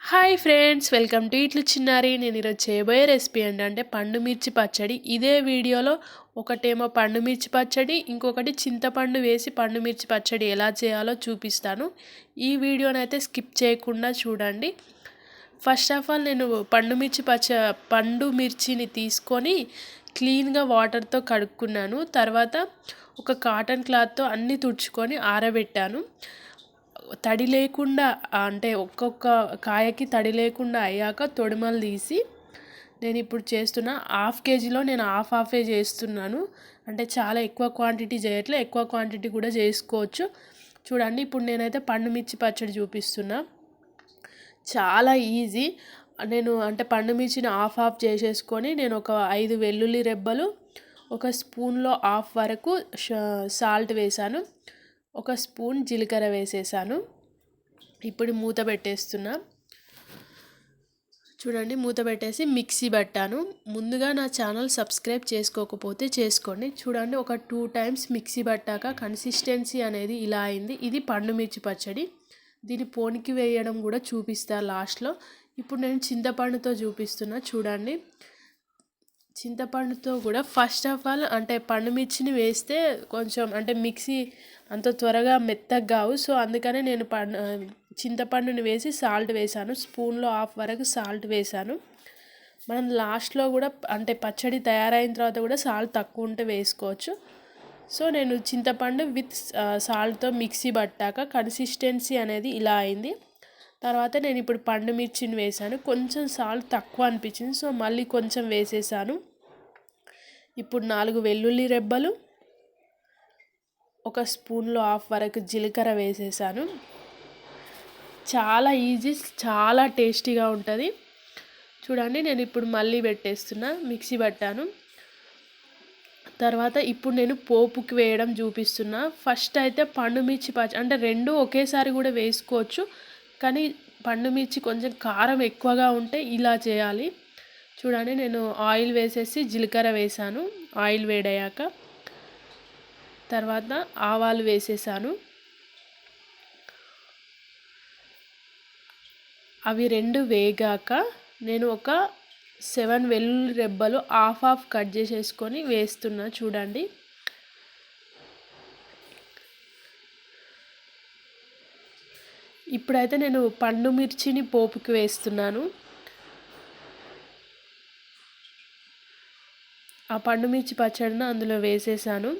Hi friends, welcome to ఇట్లు చిన్నారి. నేను ఈరోజు చేయబోయే రెసిపీ ఏంటంటే పండు మిర్చి పచ్చడి. ఇదే వీడియోలో ఒకటేమో పండు మిర్చి పచ్చడి, ఇంకొకటి చింతపండు వేసి పండు మిర్చి పచ్చడి ఎలా చేయాలో చూపిస్తాను. ఈ వీడియోనైతే స్కిప్ చేయకుండా చూడండి. ఫస్ట్ ఆఫ్ ఆల్ నేను పండు మిర్చిని తీసుకొని క్లీన్గా వాటర్తో కడుక్కున్నాను. తర్వాత ఒక కాటన్ క్లాత్తో అన్నీ తుడుచుకొని ఆరబెట్టాను. తడి లేకుండా అంటే ఒక్కొక్క కాయకి తడి లేకుండా అయ్యాక తొడిమలు తీసి నేను ఇప్పుడు చేస్తున్న హాఫ్ కేజీలో నేను హాఫే చేస్తున్నాను. అంటే చాలా ఎక్కువ క్వాంటిటీ చేయట్లే, ఎక్కువ క్వాంటిటీ కూడా చేసుకోవచ్చు. చూడండి, ఇప్పుడు నేనైతే పండు మిర్చి పచ్చడి చూపిస్తున్నా. చాలా ఈజీ. నేను అంటే పండు మిర్చిని హాఫ్ చేసేసుకొని నేను ఒక 5 వెల్లుల్లి రెబ్బలు, ఒక స్పూన్లో హాఫ్ వరకు సాల్ట్ వేసాను, ఒక స్పూన్ జీలకర్ర వేసేసాను. ఇప్పుడు మూత పెట్టేస్తున్నా. చూడండి, మూత పెట్టేసి మిక్సీ పట్టాను. ముందుగా నా ఛానల్ సబ్స్క్రైబ్ చేసుకోకపోతే చేసుకోండి. చూడండి, ఒక 2 టైమ్స్ మిక్సీ పట్టాక కన్సిస్టెన్సీ అనేది ఇలా అయింది. ఇది పండు మిర్చి పచ్చడి. దీన్ని పోనికి వేయడం కూడా చూపిస్తా లాస్ట్లో. ఇప్పుడు నేను చింతపండుతో చూపిస్తున్నా. చూడండి, చింతపండుతో కూడా ఫస్ట్ ఆఫ్ ఆల్ అంటే పండు మిర్చిని వేస్తే కొంచెం అంటే మిక్సీ అంత త్వరగా మెత్తగా కావు. సో అందుకనే నేను చింతపండుని వేసి సాల్ట్ వేసాను. స్పూన్లో హాఫ్ వరకు సాల్ట్ వేసాను. మనం లాస్ట్లో కూడా అంటే పచ్చడి తయారైన తర్వాత కూడా సాల్ట్ తక్కువ ఉంటే వేసుకోవచ్చు. సో నేను చింతపండు విత్ సాల్ట్తో మిక్సీ పట్టాక కన్సిస్టెన్సీ అనేది ఇలా అయింది. తర్వాత నేను ఇప్పుడు పండు మిర్చిని వేసాను. కొంచెం సాల్ట్ తక్కువ అనిపించింది, సో మళ్ళీ కొంచెం వేసేసాను. ఇప్పుడు 4 వెల్లుల్లి రెబ్బలు, ఒక స్పూన్లో హాఫ్ వరకు జీలకర్ర వేసేసాను. చాలా ఈజీ, చాలా టేస్టీగా ఉంటుంది. చూడండి, నేను ఇప్పుడు మళ్ళీ పెట్టేస్తున్నా. మిక్సీ పట్టాను. తర్వాత ఇప్పుడు నేను పోపుకి వేయడం చూపిస్తున్నా. ఫస్ట్ అయితే పండు మిర్చి అంటే రెండు ఒకేసారి కూడా వేసుకోవచ్చు, కానీ పండు మిర్చి కొంచెం కారం ఎక్కువగా ఉంటే ఇలా చేయాలి. చూడండి, నేను ఆయిల్ వేసేసి జీలకర్ర వేసాను. ఆయిల్ వేడయ్యాక తర్వాత ఆవాలు వేసేసాను. అవి రెండు వేగాక నేను ఒక 7 వెల్లుల్లి రెబ్బలు హాఫ్ కట్ చేసేసుకొని వేస్తున్నా. చూడండి, ఇప్పుడైతే నేను పండు మిర్చిని పోపుకి వేస్తున్నాను. ఆ పండు మిర్చి పచ్చడిని అందులో వేసేసాను.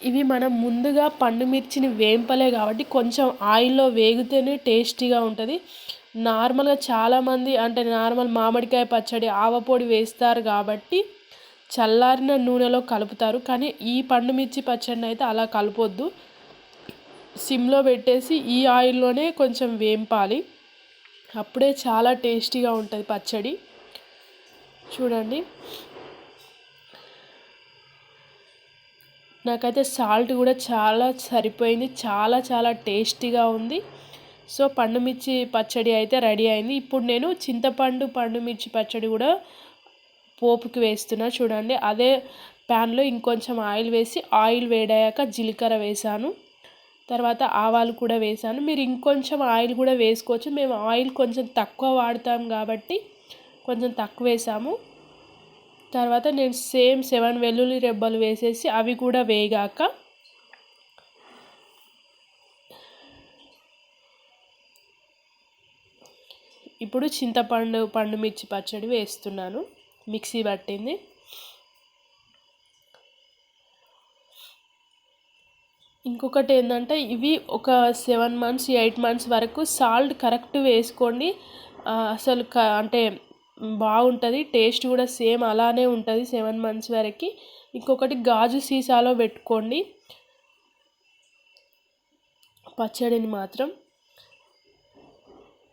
ఇవి మనం ముందుగా పండు మిర్చిని వేంపలే కాబట్టి కొంచెం ఆయిల్లో వేగితేనే టేస్టీగా ఉంటుంది. నార్మల్గా చాలామంది అంటే నార్మల్ మామిడికాయ పచ్చడి ఆవపొడి వేస్తారు కాబట్టి చల్లారిన నూనెలో కలుపుతారు, కానీ ఈ పండు మిర్చి పచ్చడిని అయితే అలా కలపొద్దు. సిమ్లో పెట్టేసి ఈ ఆయిల్లోనే కొంచెం వేంపాలి, అప్పుడే చాలా టేస్టీగా ఉంటుంది పచ్చడి. చూడండి, నాకైతే సాల్ట్ కూడా చాలా సరిపోయింది. చాలా టేస్టీగా ఉంది. సో పండు మిర్చి పచ్చడి అయితే రెడీ అయింది. ఇప్పుడు నేను పండు మిర్చి పచ్చడి కూడా పోపుకి వేస్తున్నా. చూడండి, అదే ప్యాన్లో ఇంకొంచెం ఆయిల్ వేసి ఆయిల్ వేడయ్యాక జీలకర్ర వేసాను. తర్వాత ఆవాలు కూడా వేసాను. మీరు ఇంకొంచెం ఆయిల్ కూడా వేసుకోవచ్చు. మేము ఆయిల్ కొంచెం తక్కువ వాడతాం కాబట్టి కొంచెం తక్కువ వేసాము. తర్వాత నేను 7 వెల్లుల్లి రెబ్బలు వేసేసి అవి కూడా వేగాక ఇప్పుడు పండు మిర్చి పచ్చడి వేస్తున్నాను. మిక్సీ పట్టింది. ఇంకొకటి ఏంటంటే ఇవి ఒక 7 months 8 months వరకు సాల్ట్ కరెక్ట్ వేసుకోండి. అసలు అంటే బాగుంటుంది. టేస్ట్ కూడా సేమ్ అలానే ఉంటుంది 7 months వరకు. ఇంకొకటి గాజు సీసాలో పెట్టుకోండి పచ్చడిని మాత్రం.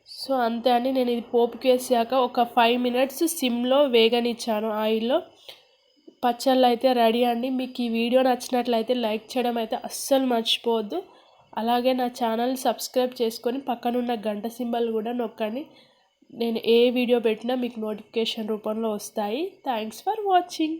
సో అంతే అండి. నేను ఇది పోపుకి వేసాక ఒక 5 minutes సిమ్లో వేగనిచ్చాను ఆయిల్లో. పచ్చళ్ళు అయితే రెడీ అండి. మీకు ఈ వీడియో నచ్చినట్లయితే లైక్ చేయడం అయితే అస్సలు మర్చిపోవద్దు. అలాగే నా ఛానల్ సబ్స్క్రైబ్ చేసుకొని పక్కనున్న గంట సింబల్ కూడా నొక్కండి. నేను ఏ వీడియో పెట్టినా మీకు నోటిఫికేషన్ రూపంలో వస్తాయి. Thanks for watching.